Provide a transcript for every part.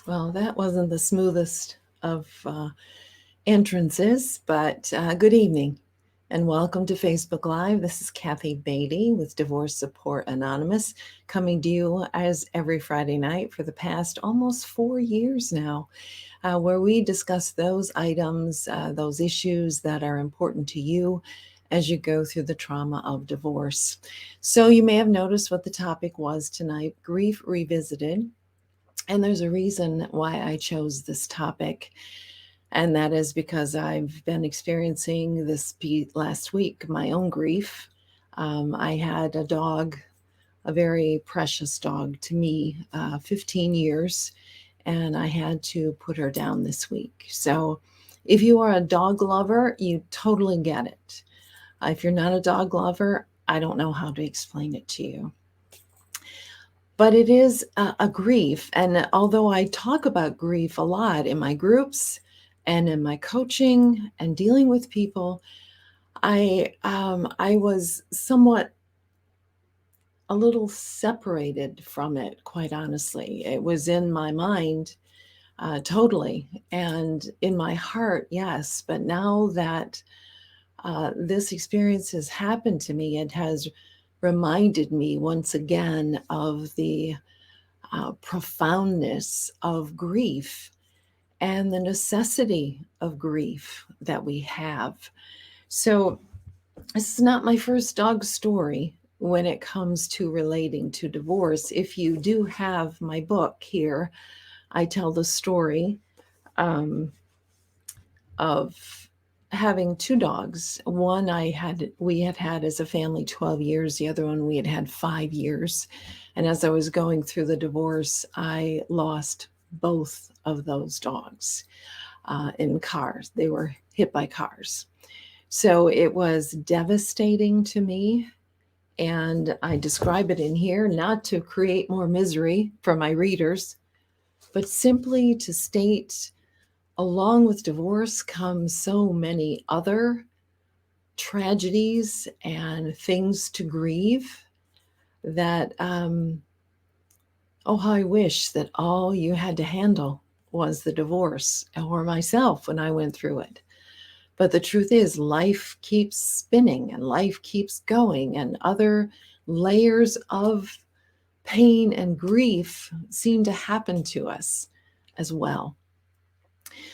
Well, that wasn't the smoothest of entrances, but good evening and welcome to Facebook Live. This is Kathy Beatty with Divorce Support Anonymous, coming to you as every Friday night for the past almost 4 years now, where we discuss those items, those issues that are important to you as you go through the trauma of divorce. So, you may have noticed what the topic was tonight: grief revisited. And there's a reason why I chose this topic, and that is because I've been experiencing this last week, my own grief. I had a dog, a very precious dog to me, 15 years, and I had to put her down this week. So if you are a dog lover, you totally get it. If you're not a dog lover, I don't know how to explain it to you. But it is a grief. And although I talk about grief a lot in my groups and in my coaching and dealing with people, I was somewhat a little separated from it, quite honestly. It was in my mind, totally, and in my heart, yes. But now that this experience has happened to me, it has reminded me once again of the profoundness of grief and the necessity of grief that we have. So, this is not my first dog story when it comes to relating to divorce. If you do have my book here, I tell the story um, of having two dogs. One we had as a family 12 years, the other one we had 5 years. And as I was going through the divorce, I lost both of those dogs in cars. They were hit by cars. So it was devastating to me. And I describe it in here not to create more misery for my readers, but simply to state, along with divorce comes so many other tragedies and things to grieve that, oh, how I wish that all you had to handle was the divorce, or myself when I went through it. But the truth is, life keeps spinning and life keeps going, and other layers of pain and grief seem to happen to us as well.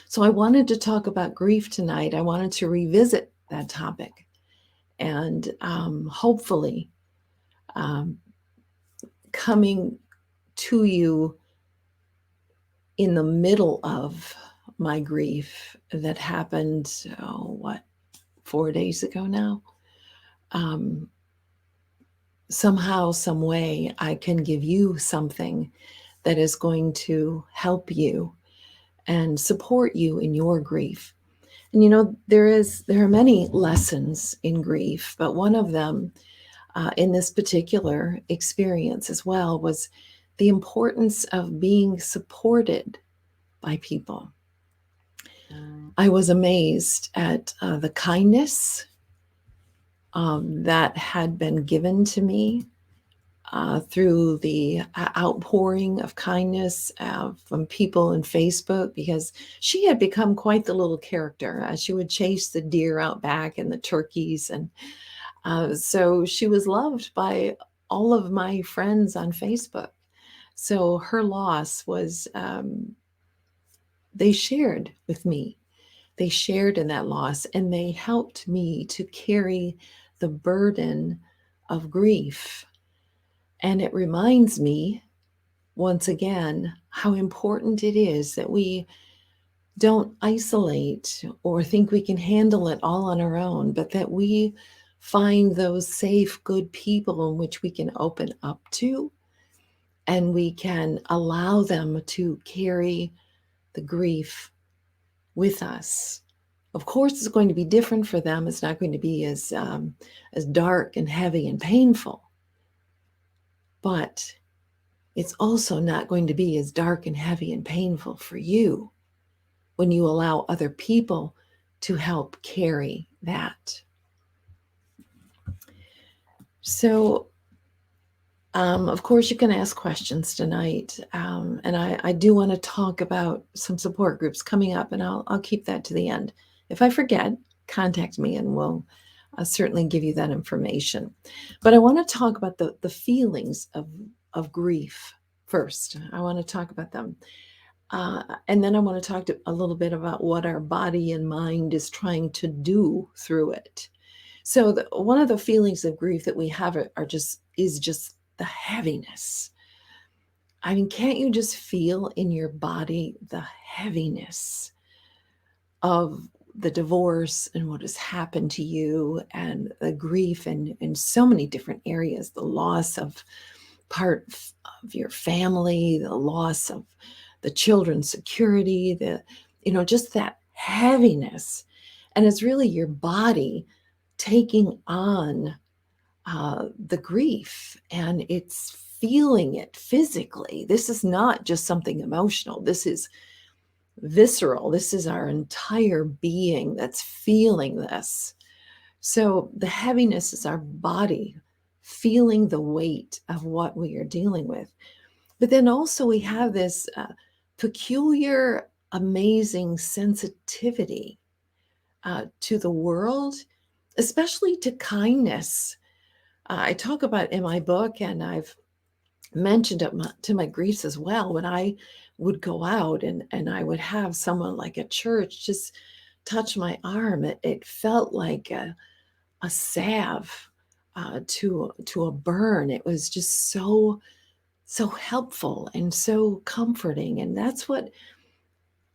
So I wanted to talk about grief tonight. I wanted to revisit that topic and hopefully um, coming to you in the middle of my grief that happened, 4 days ago now. Um, Somehow, some way, I can give you something that is going to help you and support you in your grief. And there are many lessons in grief, but one of them in this particular experience as well was the importance of being supported by people. I was amazed at the kindness that had been given to me through the outpouring of kindness from people in Facebook, because she had become quite the little character. She would chase the deer out back and the turkeys. And so she was loved by all of my friends on Facebook. So her loss was, they shared with me. They shared in that loss, and they helped me to carry the burden of grief. And it reminds me, once again, how important it is that we don't isolate or think we can handle it all on our own, but that we find those safe, good people in which we can open up to, and we can allow them to carry the grief with us. Of course, it's going to be different for them. It's not going to be as dark and heavy and painful, but it's also not going to be as dark and heavy and painful for you when you allow other people to help carry that. So Of course, you can ask questions tonight, and I do want to talk about some support groups coming up, and I'll keep that to the end. If I forget, contact me, and we'll certainly give you that information. But I want to talk about the feelings of grief first. I want to talk about them, and then I want to talk a little bit about what our body and mind is trying to do through it. So one of the feelings of grief that we have is just the heaviness. I mean, can't you just feel in your body the heaviness of the divorce and what has happened to you, and the grief in so many different areas, the loss of part of your family, the loss of the children's security, just that heaviness. And it's really your body taking on the grief, and it's feeling it physically. This is not just something emotional. This is visceral. This is our entire being that's feeling this. So the heaviness is our body feeling the weight of what we are dealing with. But then also we have this peculiar, amazing sensitivity to the world, especially to kindness. I talk about in my book, and I've mentioned it to my griefs as well, when I would go out and I would have someone like at church just touch my arm. It felt like a salve to a burn. It was just so helpful and so comforting. And that's what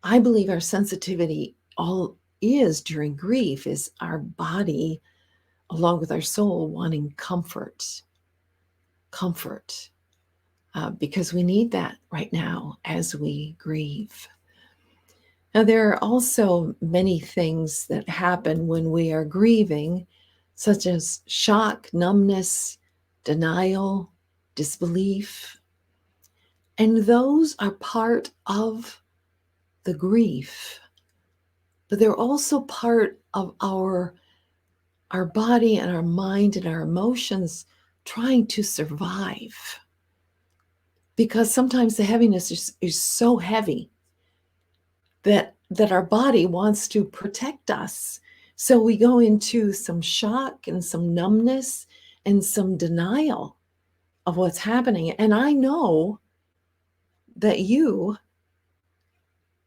I believe our sensitivity all is during grief, is our body along with our soul wanting comfort, because we need that right now as we grieve. Now, there are also many things that happen when we are grieving, such as shock, numbness, denial, disbelief. And those are part of the grief, but they're also part of our body and our mind and our emotions trying to survive. Because sometimes the heaviness is so heavy that our body wants to protect us. So we go into some shock and some numbness and some denial of what's happening. And I know that you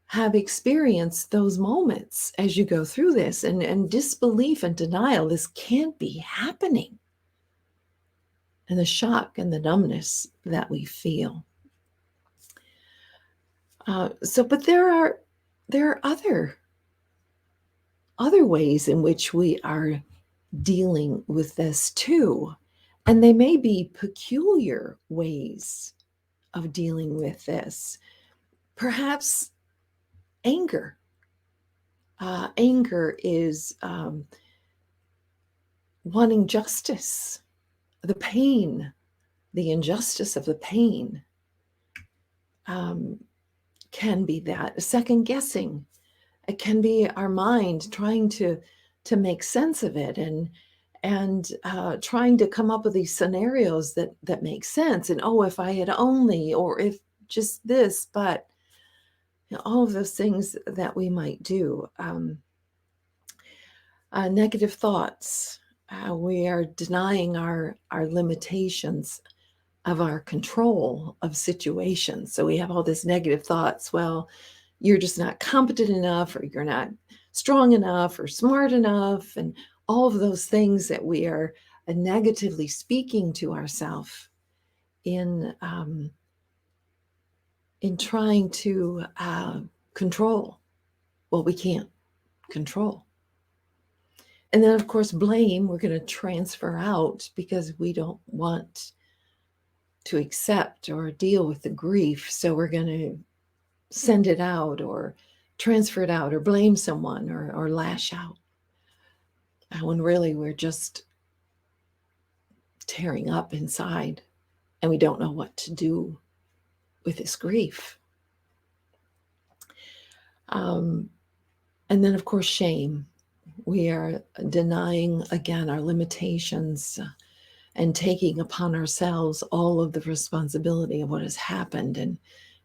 have experienced those moments as you go through this, and disbelief and denial. This can't be happening. And the shock and the numbness that we feel. But there are other ways in which we are dealing with this too. And they may be peculiar ways of dealing with this. Perhaps anger. Anger is wanting justice, the pain, the injustice of the pain can be that. Second guessing. It can be our mind trying to make sense of it, and trying to come up with these scenarios that make sense. And if I had only, or if just this, but all of those things that we might do. Negative thoughts. We are denying our limitations of our control of situations. So we have all this negative thoughts. Well, you're just not competent enough, or you're not strong enough, or smart enough, and all of those things that we are negatively speaking to ourselves in trying to control what we can't control. And then, of course, blame, we're going to transfer out because we don't want to accept or deal with the grief. So we're going to send it out, or transfer it out, or blame someone, or lash out. When really we're just tearing up inside, and we don't know what to do with this grief. And then, of course, shame. We are denying, again, our limitations, and taking upon ourselves all of the responsibility of what has happened. And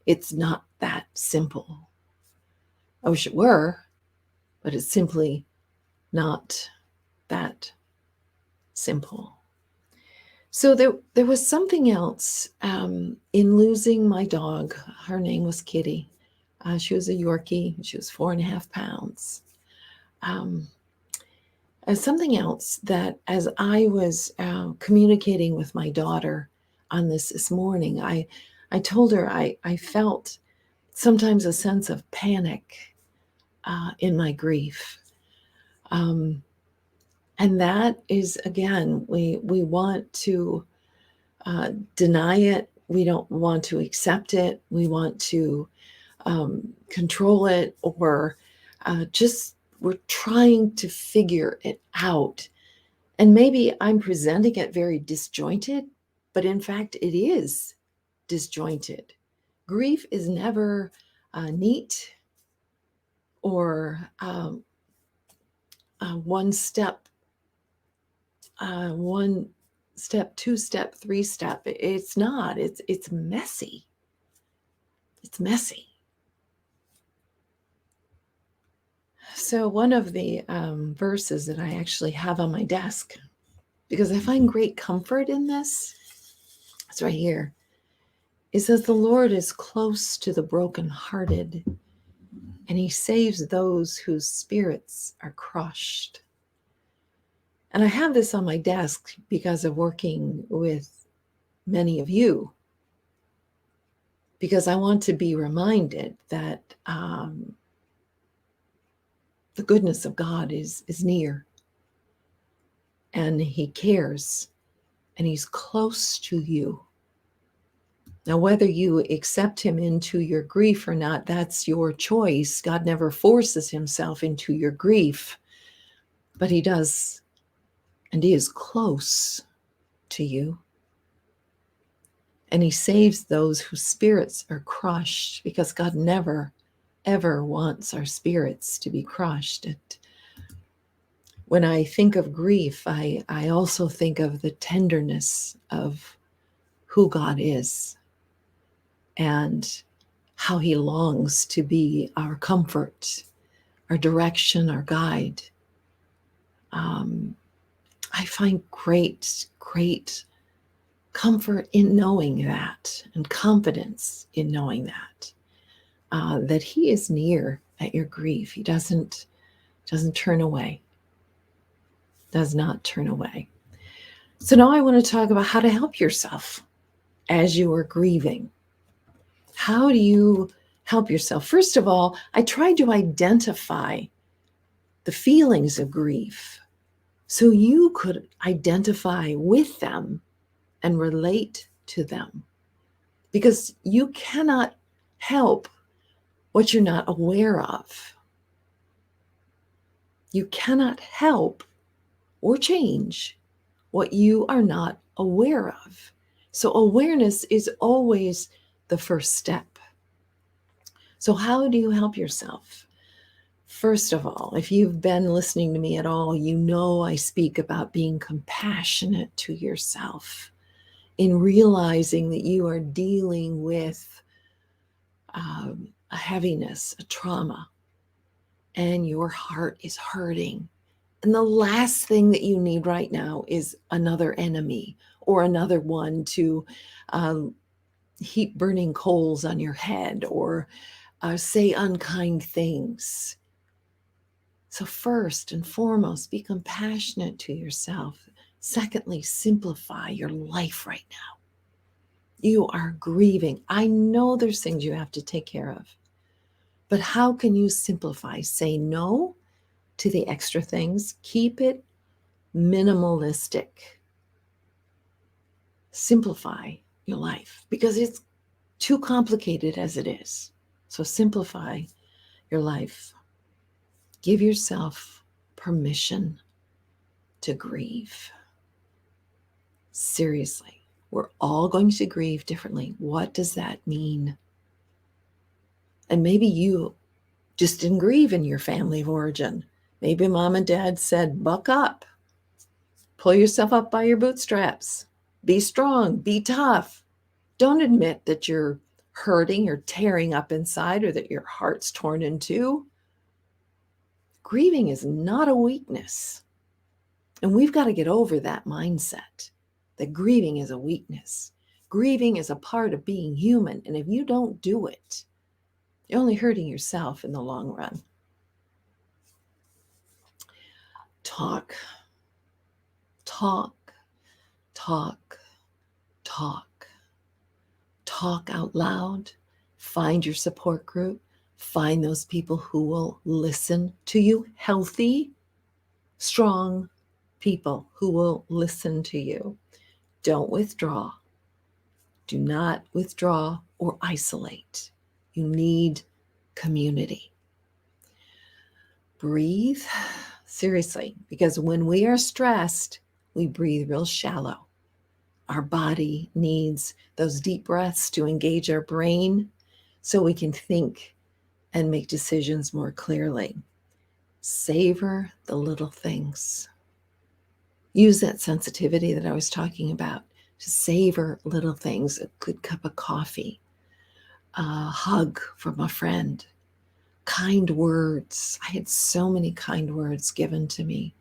it's not that simple. I wish it were, but it's simply not that simple. So there was something else in losing my dog. Her name was Kitty. She was a Yorkie. She was 4.5 pounds. Something else that, as I was communicating with my daughter on this morning, I told her I felt sometimes a sense of panic in my grief. And that is, again, we want to deny it. We don't want to accept it. We want to control it, or just we're trying to figure it out. And maybe I'm presenting it very disjointed, but in fact, it is disjointed. Grief is never neat or one step, 2 step, 3 step. It's not. It's messy. It's messy. So one of the verses that I actually have on my desk, because I find great comfort in this, it's right here. It says, "The Lord is close to the brokenhearted, and he saves those whose spirits are crushed." And I have this on my desk because of working with many of you, because I want to be reminded that the goodness of God is near, and he cares, and he's close to you. Now, whether you accept him into your grief or not, that's your choice. God never forces himself into your grief, but he does, and he is close to you. And he saves those whose spirits are crushed, because God never, ever wants our spirits to be crushed. When I think of grief, I also think of the tenderness of who God is and how he longs to be our comfort, our direction, our guide. I find great comfort in knowing that, and confidence in knowing that he is near at your grief. He doesn't turn away, does not turn away. So now I want to talk about how to help yourself as you are grieving. How do you help yourself? First of all, I tried to identify the feelings of grief so you could identify with them and relate to them, because you cannot help what you're not aware of. You cannot help or change what you are not aware of. So awareness is always the first step. So how do you help yourself? First of all, if you've been listening to me at all, you know I speak about being compassionate to yourself in realizing that you are dealing with a heaviness, a trauma, and your heart is hurting. And the last thing that you need right now is another enemy or another one to heap burning coals on your head or say unkind things. So first and foremost, be compassionate to yourself. Secondly, simplify your life right now. You are grieving. I know there's things you have to take care of, but how can you simplify? Say no to the extra things. Keep it minimalistic. Simplify your life because it's too complicated as it is. So simplify your life. Give yourself permission to grieve. Seriously, we're all going to grieve differently. What does that mean? And maybe you just didn't grieve in your family of origin. Maybe mom and dad said, buck up. Pull yourself up by your bootstraps. Be strong, be tough. Don't admit that you're hurting or tearing up inside or that your heart's torn in two. Grieving is not a weakness. And we've got to get over that mindset that grieving is a weakness. Grieving is a part of being human. And if you don't do it, you're only hurting yourself in the long run. Talk, talk, talk, talk. Talk out loud. Find your support group. Find those people who will listen to you. Healthy, strong people who will listen to you. Don't withdraw. Do not withdraw or isolate. You need community. Breathe. Seriously, because when we are stressed, we breathe real shallow. Our body needs those deep breaths to engage our brain so we can think and make decisions more clearly. Savor the little things. Use that sensitivity that I was talking about to savor little things. A good cup of coffee, a hug from a friend, kind words. I had so many kind words given to me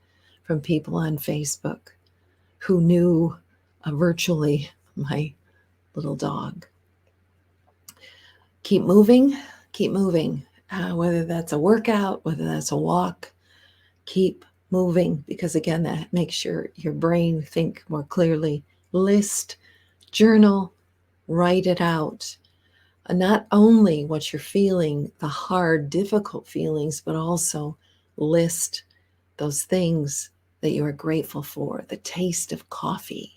from people on Facebook who knew virtually my little dog. Keep moving, keep moving. Whether that's a workout, whether that's a walk, keep moving, because again, that makes your brain think more clearly. List, journal, write it out. Not only what you're feeling, the hard, difficult feelings, but also list those things that you are grateful for. The taste of coffee,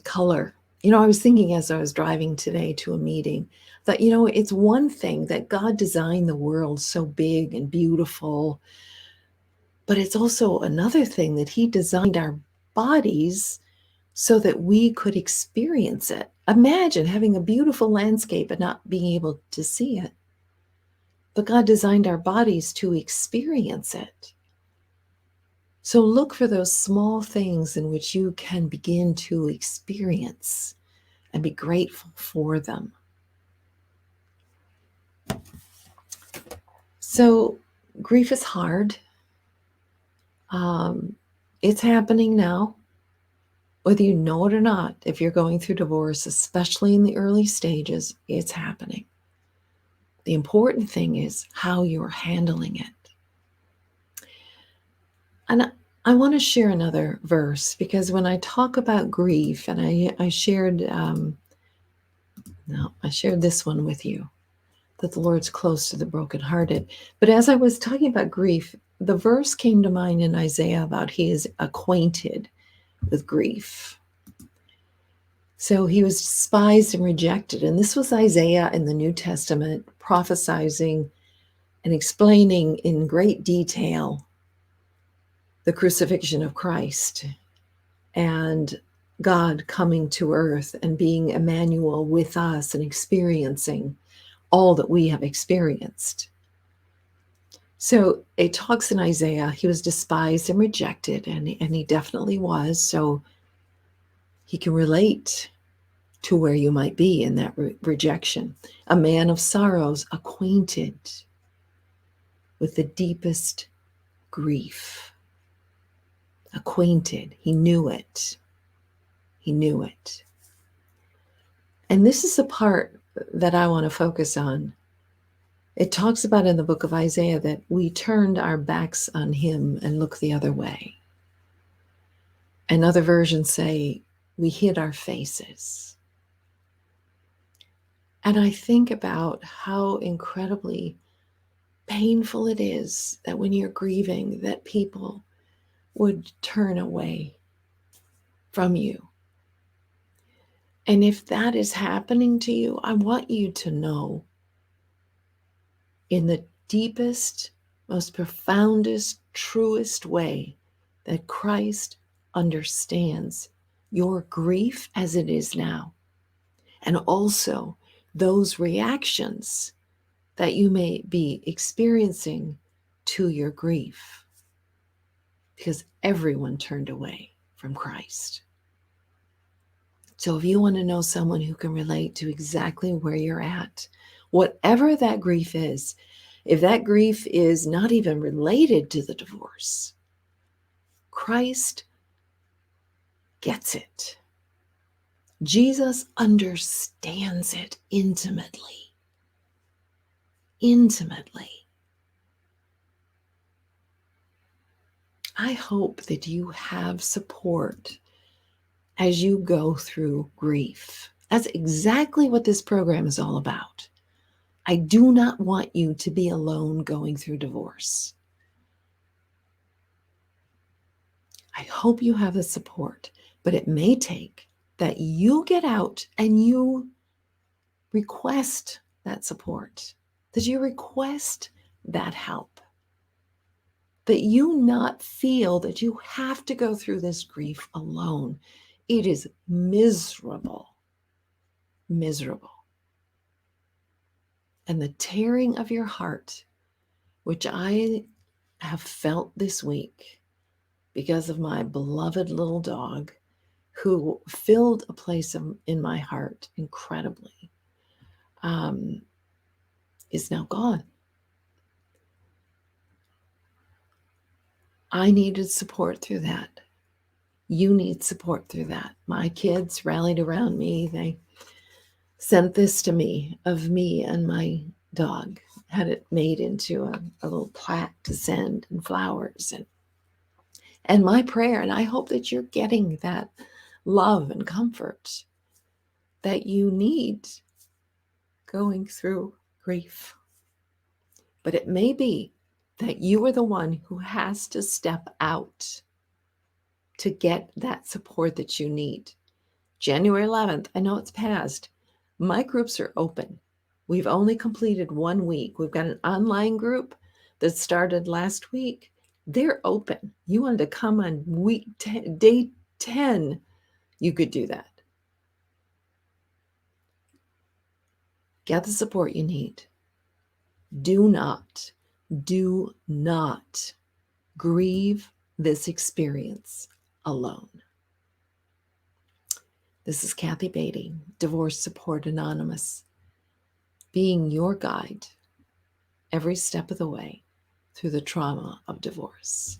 color. I was thinking as I was driving today to a meeting that, it's one thing that God designed the world so big and beautiful, but it's also another thing that He designed our bodies so that we could experience it. Imagine having a beautiful landscape and not being able to see it. But God designed our bodies to experience it. So look for those small things in which you can begin to experience and be grateful for them. So grief is hard. It's happening now. Whether you know it or not, if you're going through divorce, especially in the early stages, it's happening. The important thing is how you're handling it. And I want to share another verse, because when I talk about grief, and I shared this one with you, that the Lord's close to the brokenhearted. But as I was talking about grief, the verse came to mind in Isaiah about He is acquainted with grief. So He was despised and rejected. And this was Isaiah in the New Testament prophesying and explaining in great detail the crucifixion of Christ and God coming to earth and being Emmanuel with us and experiencing all that we have experienced. So it talks in Isaiah, He was despised and rejected, and he definitely was. So He can relate to where you might be in that rejection. A man of sorrows, acquainted with the deepest grief. Acquainted. He knew it. He knew it. And this is the part that I want to focus on. It talks about in the book of Isaiah that we turned our backs on Him and looked the other way. And other versions say we hid our faces. And I think about how incredibly painful it is that when you're grieving, that people would turn away from you. And if that is happening to you, I want you to know in the deepest, most profoundest, truest way that Christ understands your grief as it is now, and also those reactions that you may be experiencing to your grief. because everyone turned away from Christ. So if you want to know someone who can relate to exactly where you're at, whatever that grief is, if that grief is not even related to the divorce, Christ gets it. Jesus understands it intimately. Intimately. I hope that you have support as you go through grief. That's exactly what this program is all about. I do not want you to be alone going through divorce. I hope you have the support, but it may take that you get out and you request that support, that you request that help, that you not feel that you have to go through this grief alone. It is miserable, miserable. And the tearing of your heart, which I have felt this week because of my beloved little dog who filled a place in my heart incredibly, is now gone. I needed support through that. You need support through that. My kids rallied around me. They sent this to me of me and my dog, had it made into a little plaque to send, and flowers. And my prayer, and I hope that you're getting that love and comfort that you need going through grief. But it may be that you are the one who has to step out to get that support that you need. January 11th, I know it's passed. My groups are open. We've only completed 1 week. We've got an online group that started last week. They're open. You wanted to come on day 10, you could do that. Get the support you need. Do not grieve this experience alone. This is Kathy Beatty, Divorce Support Anonymous, being your guide every step of the way through the trauma of divorce.